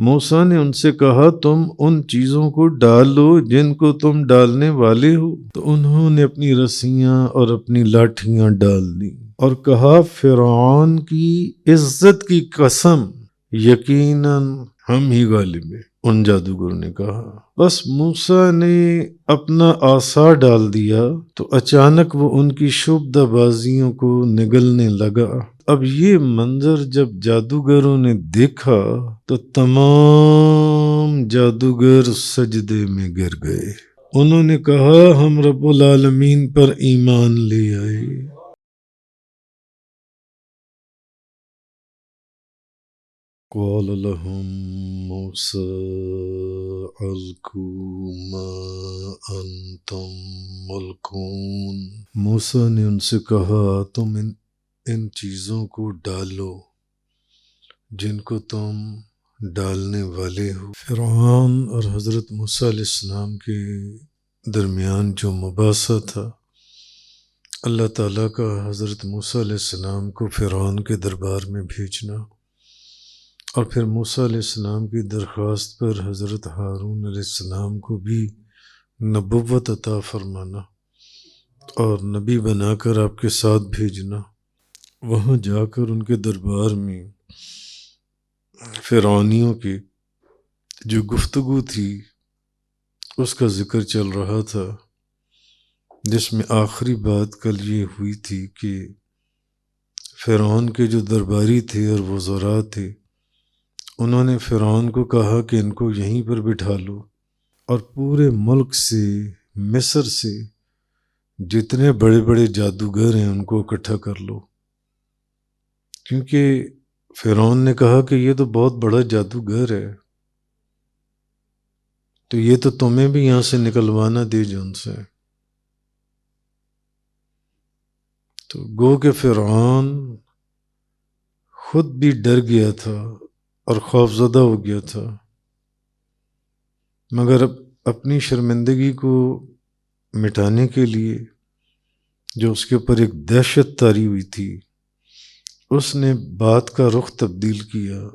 موسیٰ نے ان سے کہا تم ان چیزوں کو ڈال لو جن کو تم ڈالنے والے ہو، تو انہوں نے اپنی رسیاں اور اپنی لاٹھیاں ڈال دیں اور کہا فرعون کی عزت کی قسم یقیناً ہم ہی غالب ہیں۔ ان جادوگروں نے کہا۔ بس موسیٰ نے اپنا عصا ڈال دیا تو اچانک وہ ان کی شعبدہ بازیوں کو نگلنے لگا۔ اب یہ منظر جب جادوگروں نے دیکھا تو تمام جادوگر سجدے میں گر گئے۔ انہوں نے کہا ہم رب العالمین پر ایمان لے آئے۔ قال لهم موسى ألقوا ما أنتم ملقون۔ موسیٰ نے ان سے کہا تم ان چیزوں کو ڈالو جن کو تم ڈالنے والے ہو۔ فرعون اور حضرت موسیٰ علیہ السلام کے درمیان جو مباحثہ تھا، اللہ تعالیٰ کا حضرت موسیٰ علیہ السلام کو فرعون کے دربار میں بھیجنا اور پھر موسیٰ علیہ السلام کی درخواست پر حضرت ہارون علیہ السلام کو بھی نبوت عطا فرمانا اور نبی بنا کر آپ کے ساتھ بھیجنا، وہاں جا کر ان کے دربار میں فرعونیوں کی جو گفتگو تھی اس کا ذکر چل رہا تھا، جس میں آخری بات کل یہ ہوئی تھی کہ فرعون کے جو درباری تھے اور وزراء تھے، انہوں نے فرعون کو کہا کہ ان کو یہیں پر بٹھا لو اور پورے ملک سے، مصر سے جتنے بڑے بڑے جادوگر ہیں ان کو اکٹھا کر لو، کیونکہ فرعون نے کہا کہ یہ تو بہت بڑا جادوگر ہے، تو یہ تو تمہیں بھی یہاں سے نکلوانا دے جان سے۔ تو گو کہ فرعون خود بھی ڈر گیا تھا اور خوفزدہ ہو گیا تھا، مگر اب اپنی شرمندگی کو مٹانے کے لیے جو اس کے اوپر ایک دہشت طاری ہوئی تھی، اس نے بات کا رخ تبدیل کیا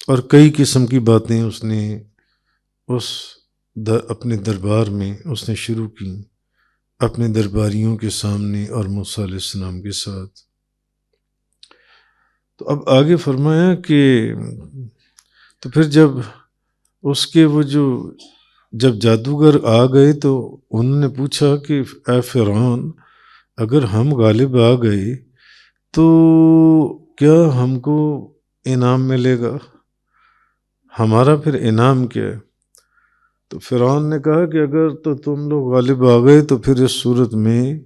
اور کئی قسم کی باتیں اس نے اپنے دربار میں اس نے شروع کی، اپنے درباریوں کے سامنے اور موسیٰ علیہ السلام کے ساتھ۔ تو اب آگے فرمایا کہ تو پھر جب اس کے وہ جب جادوگر آ گئے تو انہوں نے پوچھا کہ اے فرعون، اگر ہم غالب آ گئے تو کیا ہم کو انعام ملے گا؟ ہمارا پھر انعام کیا ہے؟ تو فرعون نے کہا کہ اگر تو تم لوگ غالب آ گئے تو پھر اس صورت میں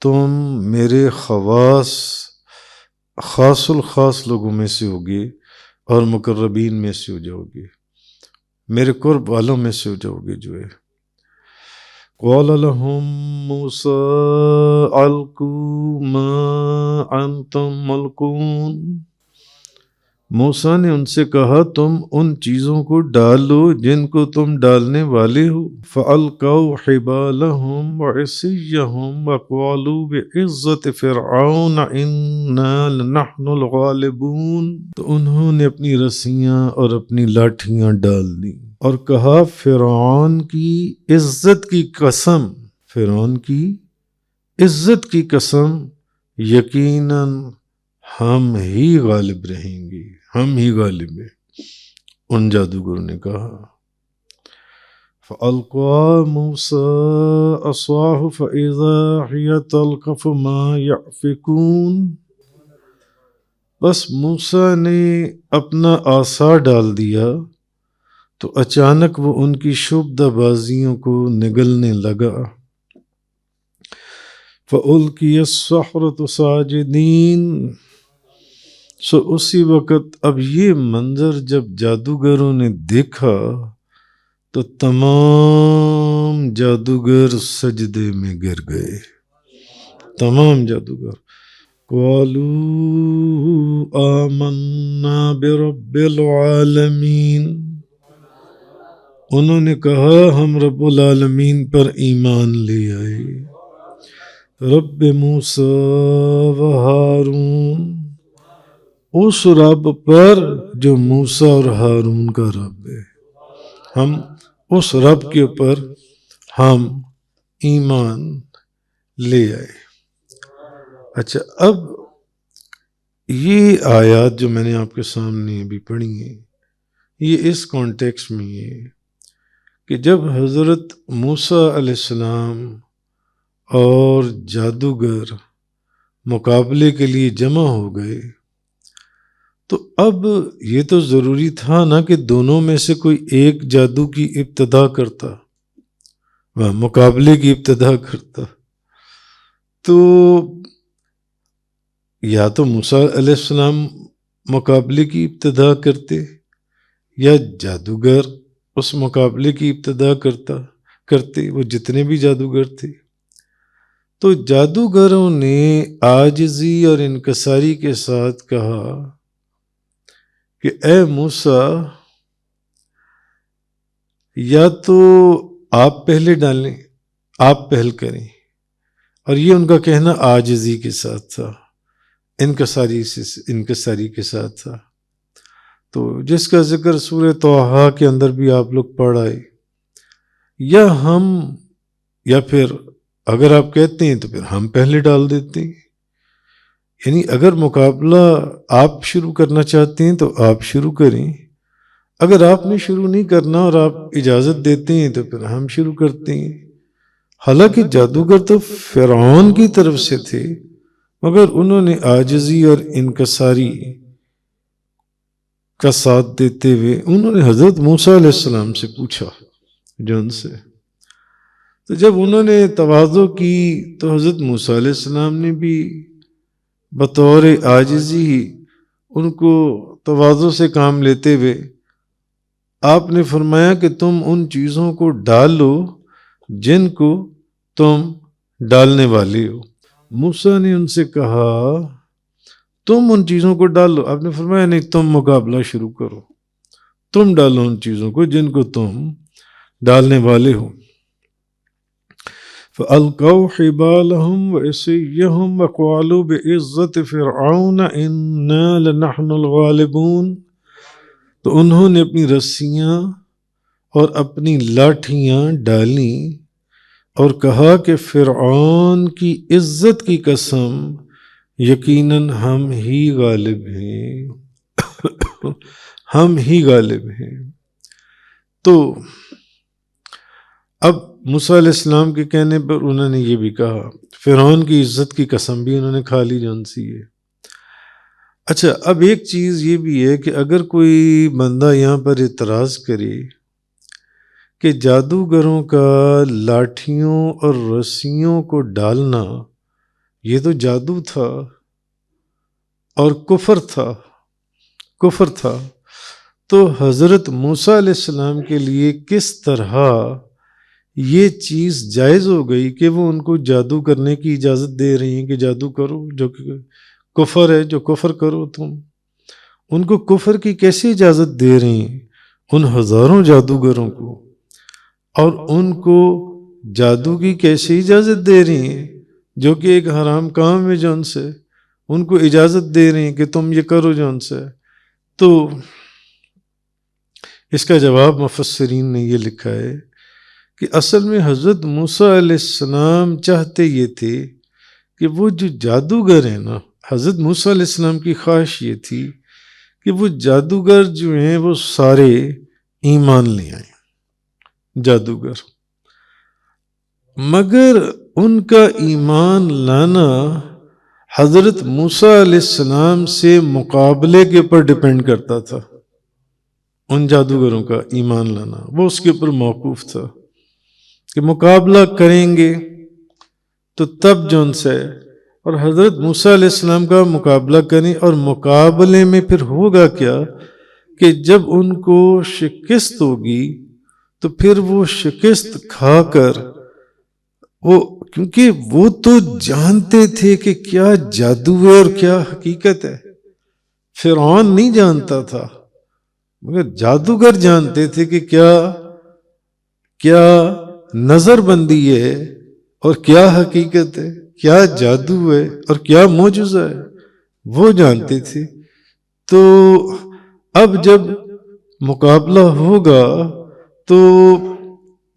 تم میرے خاص الخاص لوگوں میں سے ہوگے اور مقربین میں سے ہو جاؤ گے، میرے قرب والوں میں سے ہو جاؤ گے جو ہے۔ قال لهم موسى ألقوا ما أنتم ملقون۔ موسیٰ نے ان سے کہا تم ان چیزوں کو ڈال لو جن کو تم ڈالنے والے ہو۔ فَأَلْقَوْا حِبَالَهُمْ وَعِصِيَّهُمْ وَقَالُوا بِعِزَّةِ فِرْعَوْنَ إِنَّا لَنَحْنُ الْغَالِبُونَ۔ تو انہوں نے اپنی رسیاں اور اپنی لاٹھیاں ڈال دیں اور کہا فرعون کی عزت کی قسم، فرعون کی عزت کی قسم یقیناً ہم ہی غالب رہیں گے، ہم ہی غالب ہیں۔ ان جادوگروں نے کہا فَأَلْقَىٰ مُوسَىٰ عَصَاهُ فَإِذَا هِيَ تَلْقَفُ مَا يَأْفِكُونَ۔ بس موسیٰ نے اپنا عصا ڈال دیا تو اچانک وہ ان کی شعبدہ بازیوں کو نگلنے لگا۔ فَأُلْقِيَ السَّحَرَةُ سَاجِدِينَ۔ سو اسی وقت اب یہ منظر جب جادوگروں نے دیکھا تو تمام جادوگر سجدے میں گر گئے، تمام جادوگر۔ قَالُوا آمَنَّا بِرَبِّ الْعَالَمِينَ۔ انہوں نے کہا ہم رب العالمین پر ایمان لے آئے، رب موسیٰ و ہارون، اس رب پر جو موسیٰ اور ہارون کا رب ہے، ہم اس رب کے اوپر ہم ایمان لے آئے۔ اچھا، اب یہ آیات جو میں نے آپ کے سامنے ابھی پڑھی ہیں، یہ اس کانٹیکس میں ہے کہ جب حضرت موسیٰ علیہ السلام اور جادوگر مقابلے کے لیے جمع ہو گئے، تو اب یہ تو ضروری تھا نا کہ دونوں میں سے کوئی ایک جادو کی ابتدا کرتا، وہ مقابلے کی ابتدا کرتا۔ تو یا تو موسیٰ علیہ السلام مقابلے کی ابتدا کرتے یا جادوگر اس مقابلے کی ابتدا کرتے، وہ جتنے بھی جادوگر تھے۔ تو جادوگروں نے عاجزی اور انکساری کے ساتھ کہا کہ اے موسیٰ، یا تو آپ پہلے ڈالیں، آپ پہل کریں، اور یہ ان کا کہنا عاجزی کے ساتھ تھا، انکساری کے ساتھ تھا۔ تو جس کا ذکر سورہ طٰہٰ کے اندر بھی آپ لوگ پڑھ آئے، یا پھر اگر آپ کہتے ہیں تو پھر ہم پہلے ڈال دیتے ہیں، یعنی اگر مقابلہ آپ شروع کرنا چاہتے ہیں تو آپ شروع کریں، اگر آپ نے شروع نہیں کرنا اور آپ اجازت دیتے ہیں تو پھر ہم شروع کرتے ہیں۔ حالانکہ جادوگر تو فرعون کی طرف سے تھے، مگر انہوں نے عاجزی اور انکساری کا ساتھ دیتے ہوئے انہوں نے حضرت موسیٰ علیہ السلام سے پوچھا، جن سے تو جب انہوں نے تواضع کی تو حضرت موسیٰ علیہ السلام نے بھی بطور عاجزی ان کو تواضع سے کام لیتے ہوئے آپ نے فرمایا کہ تم ان چیزوں کو ڈالو جن کو تم ڈالنے والے ہو۔ موسیٰ نے ان سے کہا تم ان چیزوں کو ڈالو، آپ نے فرمایا نہیں، تم مقابلہ شروع کرو، تم ڈالو ان چیزوں کو جن کو تم ڈالنے والے ہو۔ فَأَلْقَوْا حِبَالَهُمْ وَعِصِيَّهُمْ وَقَالُوا بِعِزَّةِ فِرْعَوْنَ إِنَّا لَنَحْنُ الْغَالِبُونَ، تو انہوں نے اپنی رسیاں اور اپنی لاٹھیاں ڈالیں اور کہا کہ فرعون کی عزت کی قسم، یقیناً ہم ہی غالب ہیں، ہم ہی غالب ہیں۔ تو اب موسیٰ علیہ السلام کے کہنے پر انہوں نے یہ بھی کہا، فرعون کی عزت کی قسم بھی انہوں نے کھا لی جون سی ہے۔ اچھا، اب ایک چیز یہ بھی ہے کہ اگر کوئی بندہ یہاں پر اعتراض کرے کہ جادوگروں کا لاٹھیوں اور رسیوں کو ڈالنا یہ تو جادو تھا اور کفر تھا، تو حضرت موسیٰ علیہ السلام کے لیے کس طرح یہ چیز جائز ہو گئی کہ وہ ان کو جادو کرنے کی اجازت دے رہی ہیں کہ جادو کرو، جو کہ کفر ہے، جو کفر کرو تم، ان کو کفر کی کیسے اجازت دے رہی ہیں، ان ہزاروں جادوگروں کو، اور ان کو جادو کی کیسے اجازت دے رہی ہیں جو کہ ایک حرام کام ہے، جو ان سے ان کو اجازت دے رہی ہیں کہ تم یہ کرو جو ان سے۔ تو اس کا جواب مفسرین نے یہ لکھا ہے کہ اصل میں حضرت موسیٰ علیہ السلام چاہتے یہ تھے کہ وہ جو جادوگر ہیں نا، حضرت موسیٰ علیہ السلام کی خواہش یہ تھی کہ وہ جادوگر جو ہیں وہ سارے ایمان لے آئیں، جادوگر، مگر ان کا ایمان لانا حضرت موسیٰ علیہ السلام سے مقابلے کے اوپر ڈیپینڈ کرتا تھا۔ ان جادوگروں کا ایمان لانا وہ اس کے اوپر موقوف تھا کہ مقابلہ کریں گے تو تب جو ان سے، اور حضرت موسیٰ علیہ السلام کا مقابلہ کریں، اور مقابلے میں پھر ہوگا کیا کہ جب ان کو شکست ہوگی تو پھر وہ شکست کھا کر کیونکہ وہ تو جانتے تھے کہ کیا جادو ہے اور کیا حقیقت ہے، فرعون نہیں جانتا تھا مگر جادوگر جانتے تھے کہ کیا نظر بندی ہے اور کیا حقیقت ہے، کیا جادو ہے اور کیا معجزہ ہے، وہ جانتے تھے۔ تو اب جب مقابلہ ہوگا تو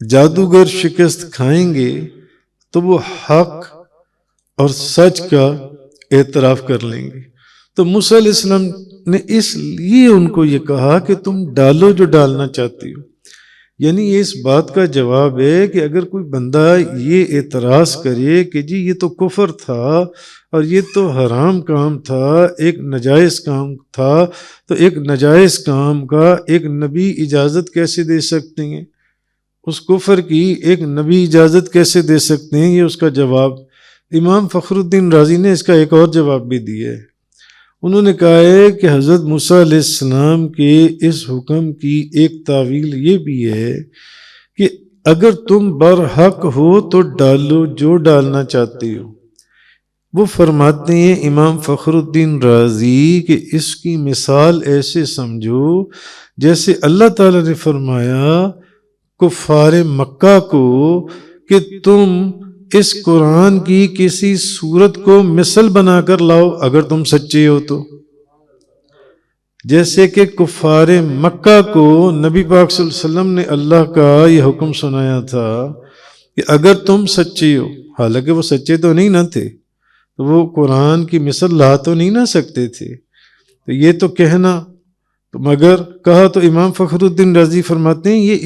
جادوگر شکست کھائیں گے تو وہ حق اور سچ کا اعتراف کر لیں گے. تو موسیٰ علیہ السلام نے اس لیے ان کو یہ کہا کہ تم ڈالو جو ڈالنا چاہتی ہو. یعنی یہ اس بات کا جواب ہے کہ اگر کوئی بندہ یہ اعتراض کرے کہ جی یہ تو کفر تھا اور یہ تو حرام کام تھا، ایک ناجائز کام تھا، تو ایک ناجائز کام کا ایک نبی اجازت کیسے دے سکتے ہیں؟ اس کفر کی ایک نبی اجازت کیسے دے سکتے ہیں؟ یہ اس کا جواب امام فخر الدین رازی نے اس کا ایک اور جواب بھی دیا ہے. انہوں نے کہا ہے کہ حضرت موسیٰ علیہ السلام کے اس حکم کی ایک تعویل یہ بھی ہے کہ اگر تم برحق ہو تو ڈالو جو ڈالنا چاہتے ہو. وہ فرماتے ہیں امام فخر الدین رازی کہ اس کی مثال ایسے سمجھو جیسے اللہ تعالیٰ نے فرمایا کفار مکہ کو کہ تم اس قرآن کی کسی صورت کو مثل بنا کر لاؤ اگر تم سچے ہو تو. جیسے کہ کفار مکہ کو نبی پاک صلی اللہ علیہ وسلم نے اللہ کا یہ حکم سنایا تھا کہ اگر تم سچے ہو، حالانکہ وہ سچے تو نہیں نہ تھے، تو وہ قرآن کی مثل لا تو نہیں نہ سکتے تھے، تو یہ تو کہنا تو مگر کہا. تو امام فخر الدین رازی فرماتے ہیں یہ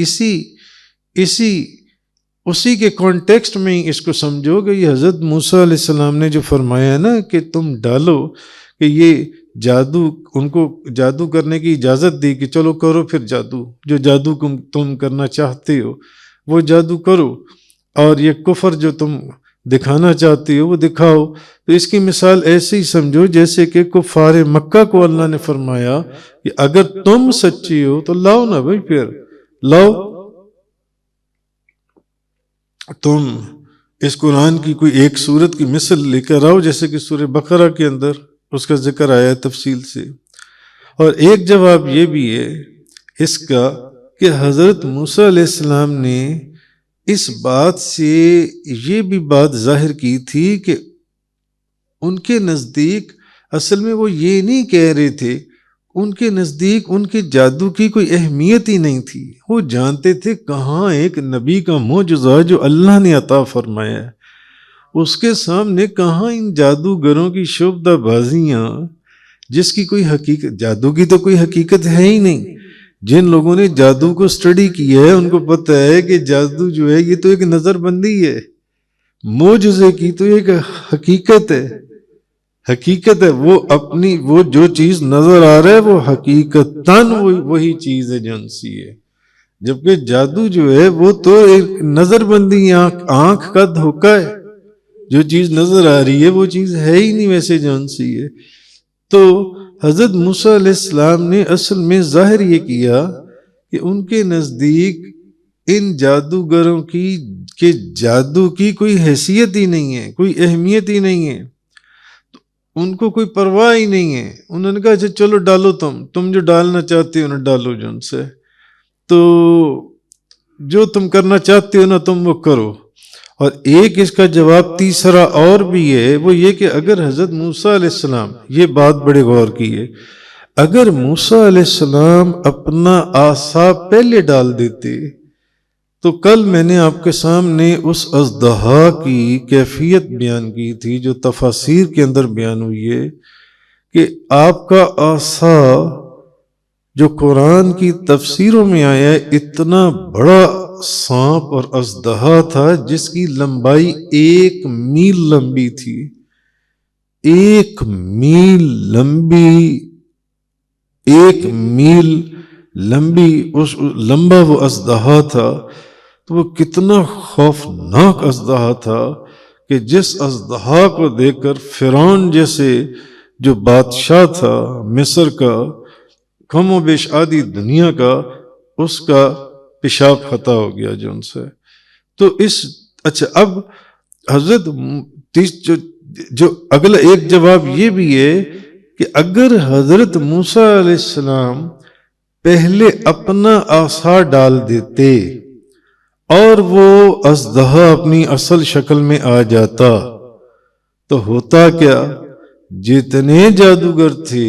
اسی کے کانٹیکسٹ میں اس کو سمجھو کہ یہ حضرت موسیٰ علیہ السلام نے جو فرمایا نا کہ تم ڈالو، کہ یہ جادو، ان کو جادو کرنے کی اجازت دی کہ چلو کرو پھر جادو، جو جادو تم کرنا چاہتے ہو وہ جادو کرو، اور یہ کفر جو تم دکھانا چاہتے ہو وہ دکھاؤ. تو اس کی مثال ایسے ہی سمجھو جیسے کہ کفار مکہ کو اللہ نے فرمایا کہ اگر تم سچے ہو تو لاؤ نا بھائی، پھر لاؤ، تم اس قرآن کی کوئی ایک سورت کی مثل لے کر آؤ، جیسے کہ سورہ بقرہ کے اندر اس کا ذکر آیا ہے تفصیل سے. اور ایک جواب یہ بھی ہے اس کا کہ حضرت موسیٰ علیہ السلام نے اس بات سے یہ بھی بات ظاہر کی تھی کہ ان کے نزدیک اصل میں وہ یہ نہیں کہہ رہے تھے، ان کے نزدیک ان کے جادو کی کوئی اہمیت ہی نہیں تھی. وہ جانتے تھے کہاں ایک نبی کا معجزہ جو اللہ نے عطا فرمایا ہے، اس کے سامنے کہاں ان جادوگروں کی شعبدہ بازیاں جس کی کوئی حقیقت، جادو کی تو کوئی حقیقت ہے ہی نہیں. جن لوگوں نے جادو کو سٹڈی کیا ہے ان کو پتہ ہے کہ جادو جو ہے یہ تو ایک نظر بندی ہے، معجزے کی تو ایک حقیقت ہے، وہ جو چیز نظر آ رہا ہے وہ حقیقتاً وہی چیز ہے جنسی ہے. جبکہ جادو جو ہے وہ تو ایک نظر بندی، آنکھ کا دھوکہ ہے، جو چیز نظر آ رہی ہے وہ چیز ہے ہی نہیں ویسے جنسی ہے. تو حضرت موسیٰ علیہ السلام نے اصل میں ظاہر یہ کیا کہ ان کے نزدیک ان جادوگروں کی جادو کی کوئی حیثیت ہی نہیں ہے، کوئی اہمیت ہی نہیں ہے، ان کو کوئی پرواہ ہی نہیں ہے. انہوں نے کہا اچھا چلو ڈالو، تم جو ڈالنا چاہتے ہو نا ڈالو، جو ان سے تو جو تم کرنا چاہتے ہو نا تم وہ کرو. اور ایک اس کا جواب تیسرا اور بھی ہے، وہ یہ کہ اگر حضرت موسیٰ علیہ السلام، یہ بات بڑے غور کی ہے، اگر موسیٰ علیہ السلام اپنا عصا پہلے ڈال دیتے تو کل میں نے آپ کے سامنے اس اژدہا کی کیفیت بیان کی تھی جو تفاسیر کے اندر بیان ہوئی ہے کہ آپ کا عصا جو قرآن کی تفسیروں میں آیا ہے اتنا بڑا سانپ اور اژدہا تھا جس کی لمبائی 1 میل لمبی تھی، 1 میل لمبی اس لمبا وہ اژدہا تھا. تو وہ کتنا خوفناک اژدہا تھا کہ جس اژدہا کو دیکھ کر فرعون جیسے جو بادشاہ تھا مصر کا، کم و بیش آدھی دنیا کا، اس کا پیشاب خطا ہو گیا جو ان سے. تو اچھا اب حضرت جو اگلا ایک جواب یہ بھی ہے کہ اگر حضرت موسیٰ علیہ السلام پہلے اپنا عصا ڈال دیتے اور وہ اژدہا اپنی اصل شکل میں آ جاتا تو ہوتا کیا، جتنے جادوگر تھے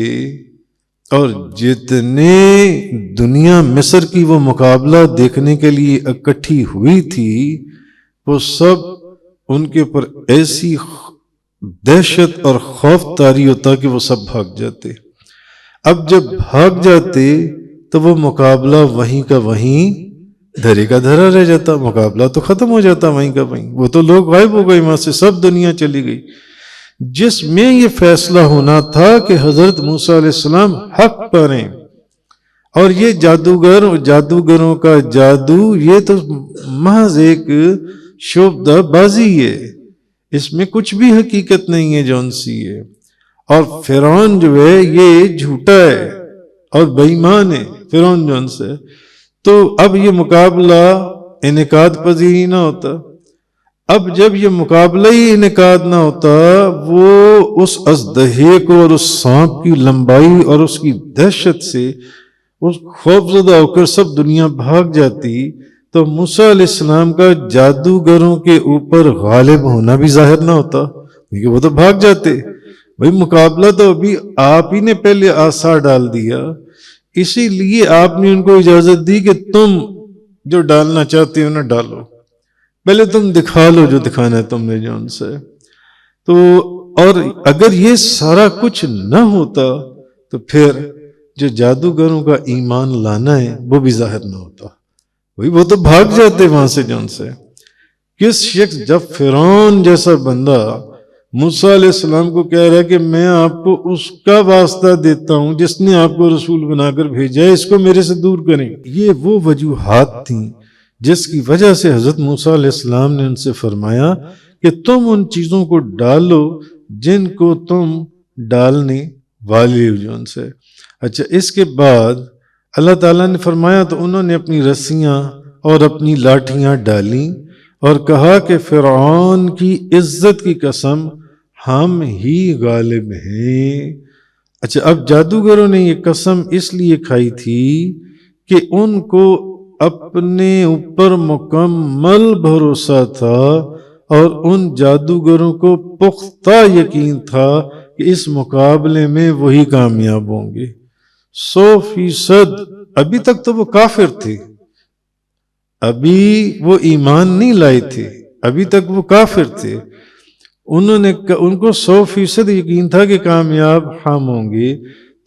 اور جتنے دنیا مصر کی وہ مقابلہ دیکھنے کے لیے اکٹھی ہوئی تھی وہ سب ان کے پر ایسی دہشت اور خوف طاری ہوتا کہ وہ سب بھاگ جاتے۔ اب جب بھاگ جاتے تو وہ مقابلہ وہیں کا وہیں دھرے کا دھرا رہ جاتا، مقابلہ تو ختم ہو جاتا وہیں کا وہیں، وہ تو لوگ غائب ہو گئے وہاں سے، سب دنیا چلی گئی۔ جس میں یہ فیصلہ ہونا تھا کہ حضرت موسیٰ علیہ السلام حق پر ہیں، اور یہ جادوگر اور جادوگروں کا جادو یہ تو محض ایک شعبدہ بازی ہے، اس میں کچھ بھی حقیقت نہیں ہے جون سی ہے، اور فرعون جو ہے یہ جھوٹا ہے اور بے ایمان ہے فرعون جون سے، تو اب یہ مقابلہ انعقاد پذیر نہ ہوتا۔ اب جب یہ مقابلہ ہی انعقاد نہ ہوتا، وہ اس اژدہے کو اور اس سانپ کی لمبائی اور اس کی دہشت سے اس خوفزدہ ہو کر سب دنیا بھاگ جاتی، تو موسیٰ علیہ السلام کا جادوگروں کے اوپر غالب ہونا بھی ظاہر نہ ہوتا، کیونکہ وہ تو بھاگ جاتے۔ بھئی مقابلہ تو ابھی آپ ہی نے پہلے آثار ڈال دیا، اسی لیے آپ نے ان کو اجازت دی کہ تم جو ڈالنا چاہتے ہو نہ ڈالو، پہلے تم دکھا لو جو دکھانا ہے تم نے جو ان سے۔ تو اور اگر یہ سارا کچھ نہ ہوتا تو پھر جو جادوگروں کا ایمان لانا ہے وہ بھی ظاہر نہ ہوتا، وہ تو بھاگ جاتے وہاں سے جو ان سے۔ کس شخص، جب فرعون جیسا بندہ موسیٰ علیہ السلام کو کہہ رہا ہے کہ میں آپ کو اس کا واسطہ دیتا ہوں جس نے آپ کو رسول بنا کر بھیجا ہے، اس کو میرے سے دور کریں، یہ وہ وجوہات تھیں جس کی وجہ سے حضرت موسیٰ علیہ السلام نے ان سے فرمایا کہ تم ان چیزوں کو ڈالو جن کو تم ڈالنے والے ہو جو ان سے۔ اچھا، اس کے بعد اللہ تعالیٰ نے فرمایا تو انہوں نے اپنی رسیاں اور اپنی لاٹھیاں ڈالیں اور کہا کہ فرعون کی عزت کی قسم ہم ہی غالب ہیں۔ اچھا، اب جادوگروں نے یہ قسم اس لیے کھائی تھی کہ ان کو اپنے اوپر مکمل بھروسہ تھا اور ان جادوگروں کو پختہ یقین تھا کہ اس مقابلے میں وہی کامیاب ہوں گے 100%۔ ابھی تک تو وہ کافر تھے، ابھی وہ ایمان نہیں لائے تھے، ابھی تک وہ کافر تھے، ان کو 100% یقین تھا کہ کامیاب ہم ہوں گے،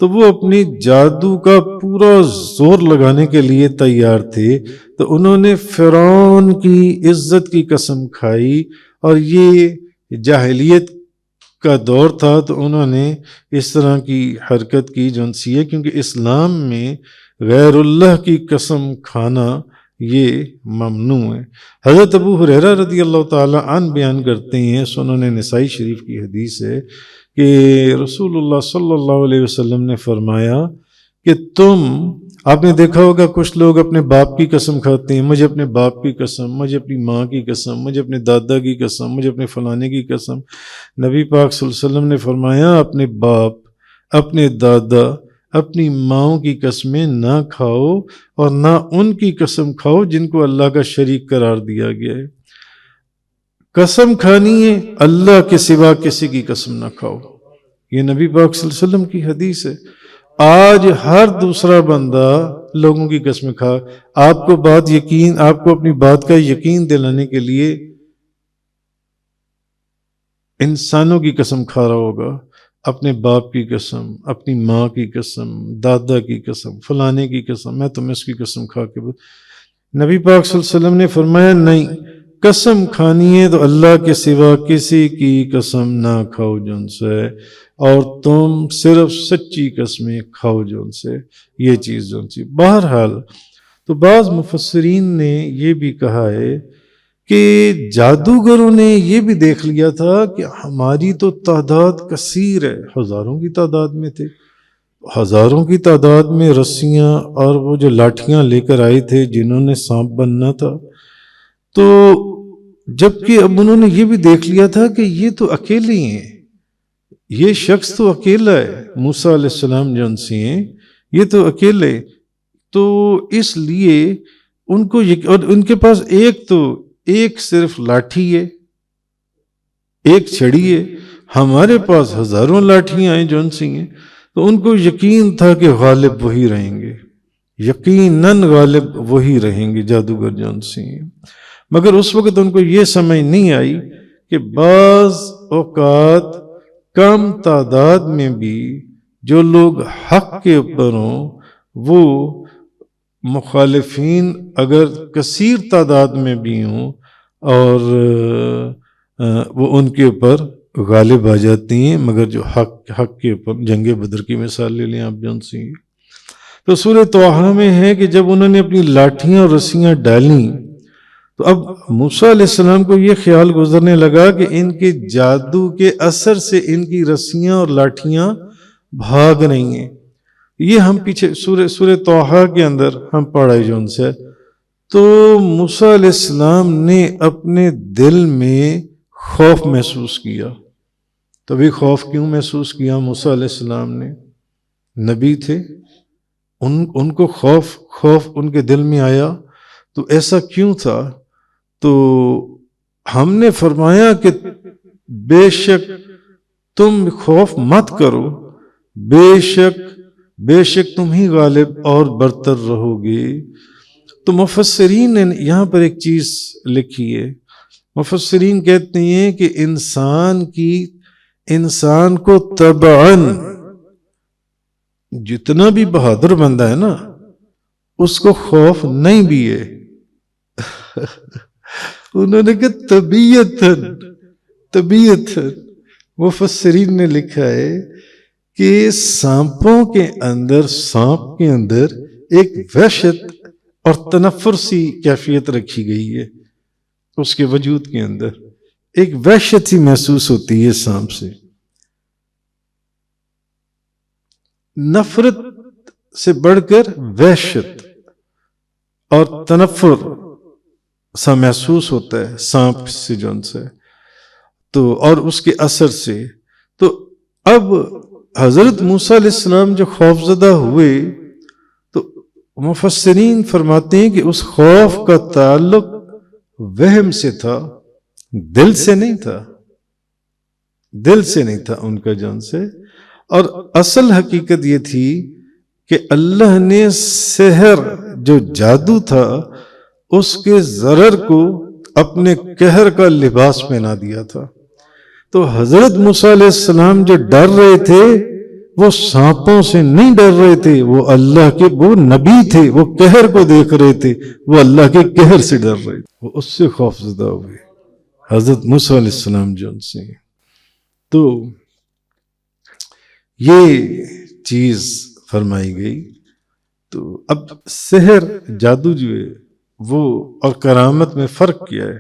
تو وہ اپنی جادو کا پورا زور لگانے کے لیے تیار تھے، تو انہوں نے فرعون کی عزت کی قسم کھائی، اور یہ جاہلیت کا دور تھا تو انہوں نے اس طرح کی حرکت کی جنسی ہے، کیونکہ اسلام میں غیر اللہ کی قسم کھانا یہ ممنوع ہے۔ حضرت ابو ہریرہ رضی اللہ تعالی عنہ بیان کرتے ہیں، سنن نسائی شریف کی حدیث ہے کہ رسول اللہ صلی اللہ علیہ وسلم نے فرمایا کہ آپ نے دیکھا ہوگا کچھ لوگ اپنے باپ کی قسم کھاتے ہیں، مجھے اپنے باپ کی قسم، مجھے اپنی ماں کی قسم، مجھے اپنے دادا کی قسم، مجھے اپنے فلانے کی قسم۔ نبی پاک صلی اللہ علیہ وسلم نے فرمایا اپنے باپ، اپنے دادا، اپنی ماؤں کی قسمیں نہ کھاؤ، اور نہ ان کی قسم کھاؤ جن کو اللہ کا شریک قرار دیا گیا ہے۔ قسم کھانی ہے، اللہ کے سوا کسی کی قسم نہ کھاؤ، یہ نبی پاک صلی اللہ علیہ وسلم کی حدیث ہے۔ آج ہر دوسرا بندہ لوگوں کی قسم کھا، آپ کو اپنی بات کا یقین دلانے کے لیے انسانوں کی قسم کھا رہا ہوگا، اپنے باپ کی قسم، اپنی ماں کی قسم، دادا کی قسم، فلانے کی قسم، میں تمہیں اس کی قسم کھا کے نبی پاک صلی اللہ علیہ وسلم نے فرمایا نہیں، قسم کھانی ہے تو اللہ کے سوا کسی کی قسم نہ کھاؤ جن سے، اور تم صرف سچی قسمیں کھاؤ جن سے، یہ چیز جن سے۔ بہرحال تو بعض مفسرین نے یہ بھی کہا ہے کہ جادوگروں نے یہ بھی دیکھ لیا تھا کہ ہماری تو تعداد کثیر ہے، ہزاروں کی تعداد میں تھے، ہزاروں کی تعداد میں رسیاں اور وہ جو لاٹھیاں لے کر آئے تھے جنہوں نے سانپ بننا تھا، تو جبکہ اب انہوں نے یہ بھی دیکھ لیا تھا کہ یہ تو اکیلے ہیں، یہ شخص تو اکیلا ہے، موسیٰ علیہ السلام جو ان سے ہیں یہ تو اکیلے، تو اس لیے ان کو اور ان کے پاس ایک صرف لاٹھی ہے، ایک چھڑی ہے، ہمارے پاس ہزاروں لاٹھیاں ہیں جو ان سے ہیں، تو ان کو یقین تھا کہ غالب وہی رہیں گے، یقیناً غالب وہی رہیں گے جادوگر جون سی، مگر اس وقت ان کو یہ سمجھ نہیں آئی کہ بعض اوقات کم تعداد میں بھی جو لوگ حق کے اوپر ہوں وہ مخالفین اگر کثیر تعداد میں بھی ہوں اور وہ ان کے اوپر غالب آ جاتی ہیں، مگر جو حق کے اوپر، جنگ بدر کی مثال لے لیں آپ جون سی، تو سورہ طٰہٰ میں ہے کہ جب انہوں نے اپنی لاٹھیاں اور رسیاں ڈالیں تو اب موسیٰ علیہ السلام کو یہ خیال گزرنے لگا کہ ان کے جادو کے اثر سے ان کی رسیاں اور لاٹھیاں بھاگ رہی ہیں۔ یہ ہم پیچھے سورہ طٰہٰ کے اندر ہم پڑھائے جو ان سے، تو موسیٰ علیہ السلام نے اپنے دل میں خوف محسوس کیا۔ تبھی خوف کیوں محسوس کیا موسیٰ علیہ السلام نے؟ نبی تھے، ان کو خوف ان کے دل میں آیا، تو ایسا کیوں تھا؟ تو ہم نے فرمایا کہ بے شک تم خوف مت کرو، بے شک تم ہی غالب اور برتر رہو گے۔ تو مفسرین نے یہاں پر ایک چیز لکھی ہے، مفسرین کہتے ہیں کہ انسان کو طبعاً جتنا بھی بہادر بندہ ہے نا اس کو خوف نہیں بھی ہے۔ انہوں نے کہا طبیعت مفسرین نے لکھا ہے کہ سانپ کے اندر ایک وحشت اور تنفر سی کیفیت رکھی گئی ہے، اس کے وجود کے اندر ایک وحشت ہی محسوس ہوتی ہے سانپ سے، نفرت سے بڑھ کر وحشت اور تنفر سا محسوس ہوتا ہے سانپ سے جون سے، تو اور اس کے اثر سے۔ تو اب حضرت موسیٰ علیہ السلام جو خوفزدہ ہوئے تو مفسرین فرماتے ہیں کہ اس خوف کا تعلق وہم سے تھا، دل سے نہیں تھا ان کا جان سے، اور اصل حقیقت یہ تھی کہ اللہ نے سحر جو جادو تھا اس کے ضرر کو اپنے قہر کا لباس پہنا دیا تھا۔ تو حضرت موسیٰ علیہ السلام جو ڈر رہے تھے وہ سانپوں سے نہیں ڈر رہے تھے، وہ نبی تھے، وہ قہر کو دیکھ رہے تھے، وہ اللہ کے قہر سے ڈر رہے تھے، وہ اس سے خوف زدہ ہوئے حضرت موسیٰ علیہ السلام جو ان سے۔ تو یہ چیز فرمائی گئی۔ تو اب سحر جادو جو ہے وہ اور کرامت میں فرق کیا ہے؟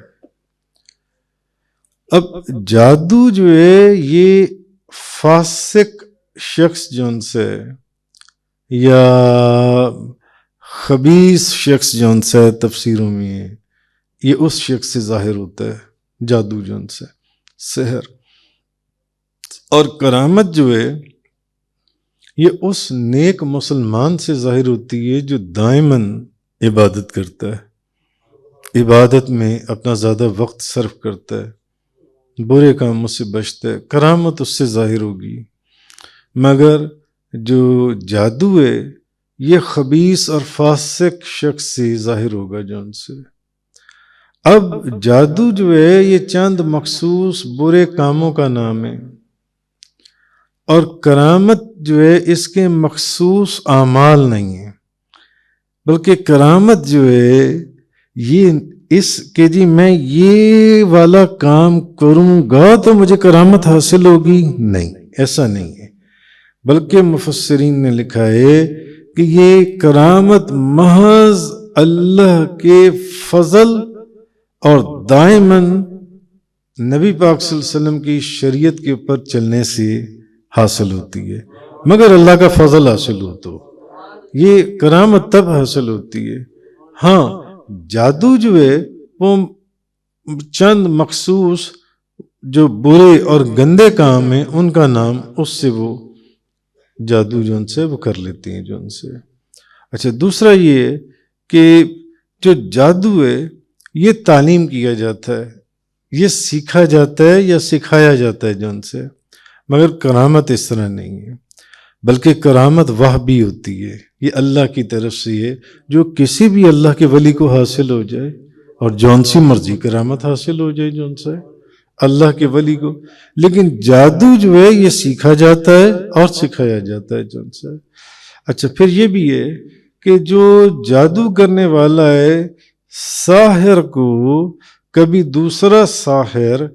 اب جادو جو ہے یہ فاسق شخص جو ان سے یا خبیث شخص جو ان سے تفسیروں میں ہے، یہ اس شخص سے ظاہر ہوتا ہے جادو جو ان سے سحر، اور کرامت جو ہے یہ اس نیک مسلمان سے ظاہر ہوتی ہے جو دائماً عبادت کرتا ہے، عبادت میں اپنا زیادہ وقت صرف کرتا ہے، برے کاموں سے بچتا ہے، کرامت اس سے ظاہر ہوگی۔ مگر جو جادو ہے یہ خبیث اور فاسق شخص سے ظاہر ہوگا جو ان سے۔ اب جادو جو ہے یہ چند مخصوص برے کاموں کا نام ہے، اور کرامت جو ہے اس کے مخصوص اعمال نہیں ہیں، بلکہ کرامت جو ہے یہ کہ جی میں یہ والا کام کروں گا تو مجھے کرامت حاصل ہوگی، نہیں، ایسا نہیں ہے۔ بلکہ مفسرین نے لکھا ہے کہ یہ کرامت محض اللہ کے فضل اور دائماً نبی پاک صلی اللہ علیہ وسلم کی شریعت کے اوپر چلنے سے حاصل ہوتی ہے، مگر اللہ کا فضل حاصل ہو تو یہ کرامت تب حاصل ہوتی ہے۔ ہاں جادو جو ہے وہ چند مخصوص جو برے اور گندے کام ہیں ان کا نام اس سے وہ جادو جو ان سے وہ کر لیتے ہیں جو ان سے۔ اچھا، دوسرا یہ ہے کہ جو جادو ہے یہ تعلیم کیا جاتا ہے، یہ سیکھا جاتا ہے یا سکھایا جاتا ہے جو ان سے، مگر کرامت اس طرح نہیں ہے۔ بلکہ کرامت وہ بھی ہوتی ہے، یہ اللہ کی طرف سے ہے، جو کسی بھی اللہ کے ولی کو حاصل ہو جائے، اور جون سی مرضی کرامت حاصل ہو جائے جون سے اللہ کے ولی کو، لیکن جادو جو ہے یہ سیکھا جاتا ہے اور سکھایا جاتا ہے جون سے۔ اچھا، پھر یہ بھی ہے کہ جو جادو کرنے والا ہے، ساحر کو کبھی دوسرا ساحر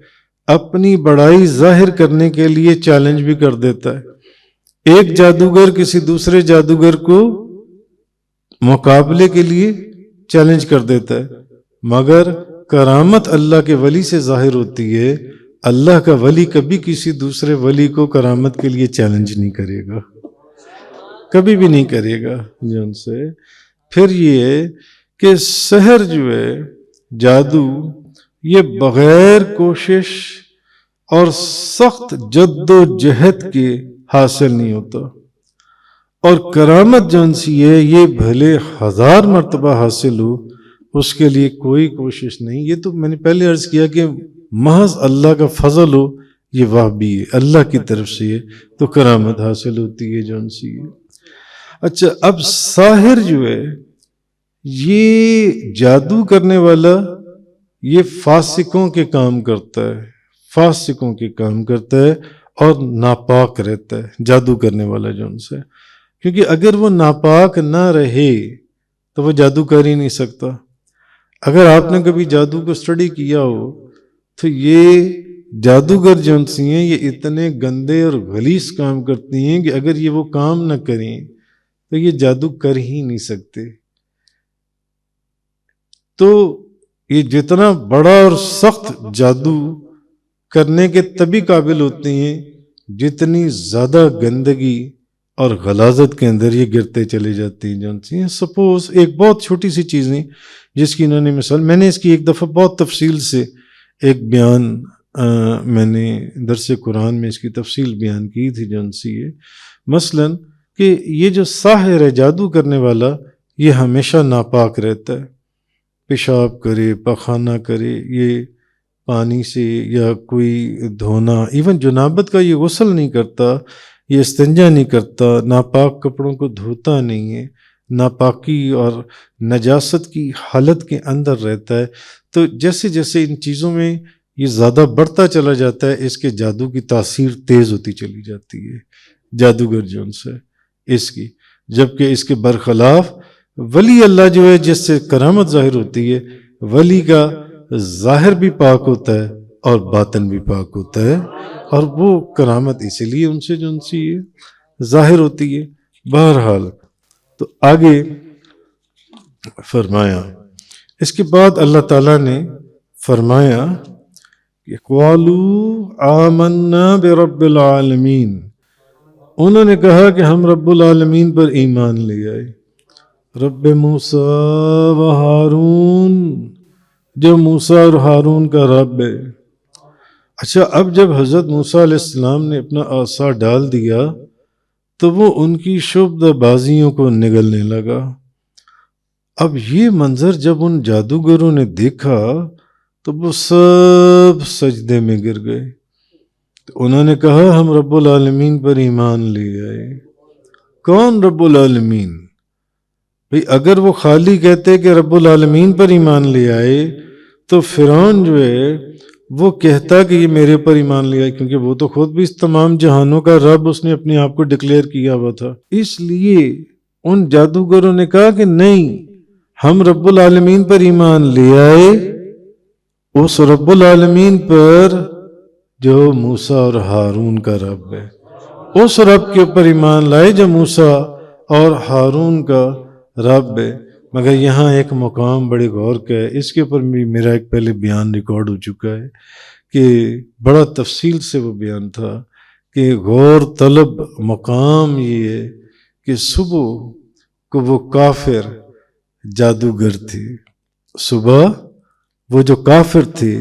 اپنی بڑائی ظاہر کرنے کے لیے چیلنج بھی کر دیتا ہے۔ ایک جادوگر کسی دوسرے جادوگر کو مقابلے کے لیے چیلنج کر دیتا ہے، مگر کرامت اللہ کے ولی سے ظاہر ہوتی ہے۔ اللہ کا ولی کبھی کسی دوسرے ولی کو کرامت کے لیے چیلنج نہیں کرے گا، کبھی بھی نہیں کرے گا جن سے۔ پھر یہ ہے کہ سحر جو ہے، جادو، یہ بغیر کوشش اور سخت جد و جہد کے حاصل نہیں ہوتا، اور کرامت جون سی ہے یہ بھلے 1000 مرتبہ حاصل ہو، اس کے لیے کوئی کوشش نہیں۔ یہ تو میں نے پہلے عرض کیا کہ محض اللہ کا فضل ہو، یہ وہ بھی ہے اللہ کی طرف سے ہے، تو کرامت حاصل ہوتی ہے جون سی ہے۔ اچھا، اب ساحر جو ہے، یہ جادو کرنے والا، یہ فاسقوں کے کام کرتا ہے، فاسقوں کے کام کرتا ہے اور ناپاک رہتا ہے جادو کرنے والا جون سے، کیونکہ اگر وہ ناپاک نہ رہے تو وہ جادو کر ہی نہیں سکتا۔ اگر آپ نے کبھی جادو کو اسٹڈی کیا ہو تو یہ جادوگر جون سی ہیں، یہ اتنے گندے اور غلیظ کام کرتی ہیں کہ اگر یہ وہ کام نہ کریں تو یہ جادو کر ہی نہیں سکتے۔ تو یہ جتنا بڑا اور سخت جادو کرنے کے تبھی قابل ہوتے ہیں جتنی زیادہ گندگی اور غلاظت کے اندر یہ گرتے چلے جاتے ہیں جون سی ہیں۔ سپوز ایک بہت چھوٹی سی چیز نہیں جس کی انہوں نے مثال، میں نے اس کی ایک دفعہ بہت تفصیل سے ایک بیان میں نے درس قرآن میں اس کی تفصیل بیان کی تھی جون سی ہے، مثلا کہ یہ جو ساحر ہے، جادو کرنے والا، یہ ہمیشہ ناپاک رہتا ہے، پیشاب کرے، پخانہ کرے، یہ پانی سے یا کوئی دھونا، ایون جنابت کا یہ غسل نہیں کرتا، یہ استنجا نہیں کرتا، ناپاک کپڑوں کو دھوتا نہیں ہے، ناپاکی اور نجاست کی حالت کے اندر رہتا ہے۔ تو جیسے جیسے ان چیزوں میں یہ زیادہ بڑھتا چلا جاتا ہے، اس کے جادو کی تاثیر تیز ہوتی چلی جاتی ہے جادوگر جون سے اس کی، جبکہ اس کے برخلاف ولی اللہ جو ہے، جس سے کرامت ظاہر ہوتی ہے، ولی کا ظاہر بھی پاک ہوتا ہے اور باطن بھی پاک ہوتا ہے، اور وہ کرامت اسی لیے ان سے جو ان سی ظاہر ہوتی ہے۔ بہرحال تو آگے فرمایا، اس کے بعد اللہ تعالیٰ نے فرمایا کہ قَالُوا آمَنَّا بِرَبِّ الْعَالَمِينَ، انہوں نے کہا کہ ہم رب العالمین پر ایمان لے آئے، رب موسیٰ و ہارون، جو موسیٰ اور ہارون کا رب ہے۔ اچھا، اب جب حضرت موسیٰ علیہ السلام نے اپنا عصا ڈال دیا تو وہ ان کی شبدہ بازیوں کو نگلنے لگا۔ اب یہ منظر جب ان جادوگروں نے دیکھا تو وہ سب سجدے میں گر گئے، تو انہوں نے کہا ہم رب العالمین پر ایمان لے آئے۔ کون رب العالمین؟ بھئی اگر وہ خالی کہتے کہ رب العالمین پر ایمان لے آئے تو فرعون جو ہے وہ کہتا کہ یہ میرے پر ایمان لے آئے، کیونکہ وہ تو خود بھی اس تمام جہانوں کا رب اس نے اپنے آپ کو ڈکلیئر کیا ہوا تھا۔ اس لیے ان جادوگروں نے کہا کہ نہیں، ہم رب العالمین پر ایمان لے آئے، اس رب العالمین پر جو موسیٰ اور ہارون کا رب ہے، اس رب کے اوپر ایمان لائے جو موسیٰ اور ہارون کا رب ہے۔ مگر یہاں ایک مقام بڑے غور کا ہے، اس کے اوپر بھی میرا ایک پہلے بیان ریکارڈ ہو چکا ہے کہ بڑا تفصیل سے وہ بیان تھا کہ غور طلب مقام یہ ہے کہ صبح کو وہ کافر جادوگر تھے، صبح وہ جو کافر تھے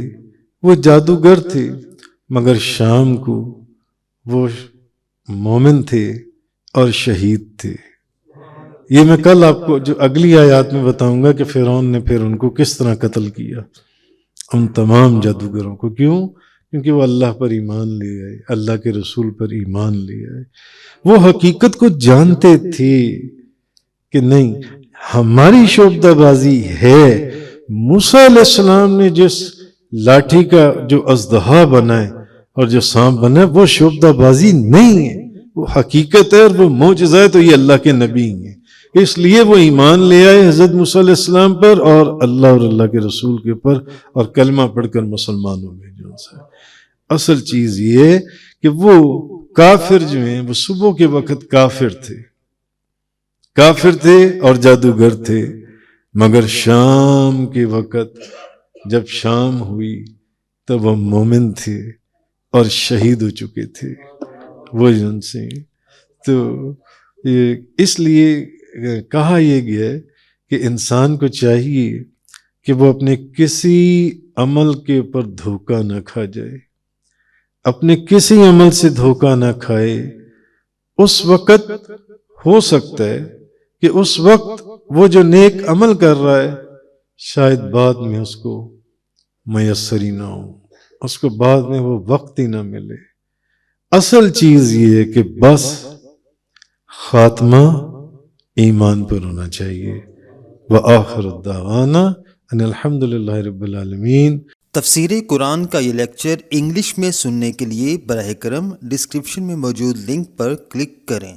وہ جادوگر تھے، مگر شام کو وہ مومن تھے اور شہید تھے۔ یہ میں کل آپ کو جو اگلی آیات میں بتاؤں گا کہ فرعون نے پھر ان کو کس طرح قتل کیا، ان تمام جادوگروں کو۔ کیوں کیونکہ وہ اللہ پر ایمان لے آئے، اللہ کے رسول پر ایمان لے آئے، وہ حقیقت کو جانتے تھے کہ نہیں ہماری شعبدہ بازی ہے۔ موسیٰ علیہ السلام نے جس لاٹھی کا جو اژدہا بنائے اور جو سانپ بنائے وہ شعبدہ بازی نہیں ہے، وہ حقیقت ہے اور وہ معجزہ ہے، تو یہ اللہ کے نبی ہیں، اس لیے وہ ایمان لے آئے حضرت موسیٰ علیہ السلام پر اور اللہ کے رسول کے پر، اور کلمہ پڑھ کر مسلمانوں میں جو سے۔ اصل چیز یہ ہے کہ وہ کافر جو ہیں وہ صبح کے وقت کافر تھے اور جادوگر تھے، مگر شام کے وقت جب شام ہوئی تب وہ مومن تھے اور شہید ہو چکے تھے وہ جن سے۔ تو اس لیے کہا یہ گیا ہے کہ انسان کو چاہیے کہ وہ اپنے کسی عمل کے اوپر دھوکہ نہ کھا جائے، اپنے کسی عمل سے دھوکہ نہ کھائے۔ اس وقت ہو سکتا ہے کہ اس وقت وہ جو نیک عمل کر رہا ہے شاید بعد میں اس کو میسر ہی نہ ہو، اس کو بعد میں وہ وقت ہی نہ ملے۔ اصل چیز یہ ہے کہ بس خاتمہ ایمان پر ہونا چاہیے۔ وآخر الدعوانا ان الحمد للہ رب العالمین۔ تفسیر قرآن کا یہ لیکچر انگلش میں سننے کے لیے براہ کرم ڈسکرپشن میں موجود لنک پر کلک کریں۔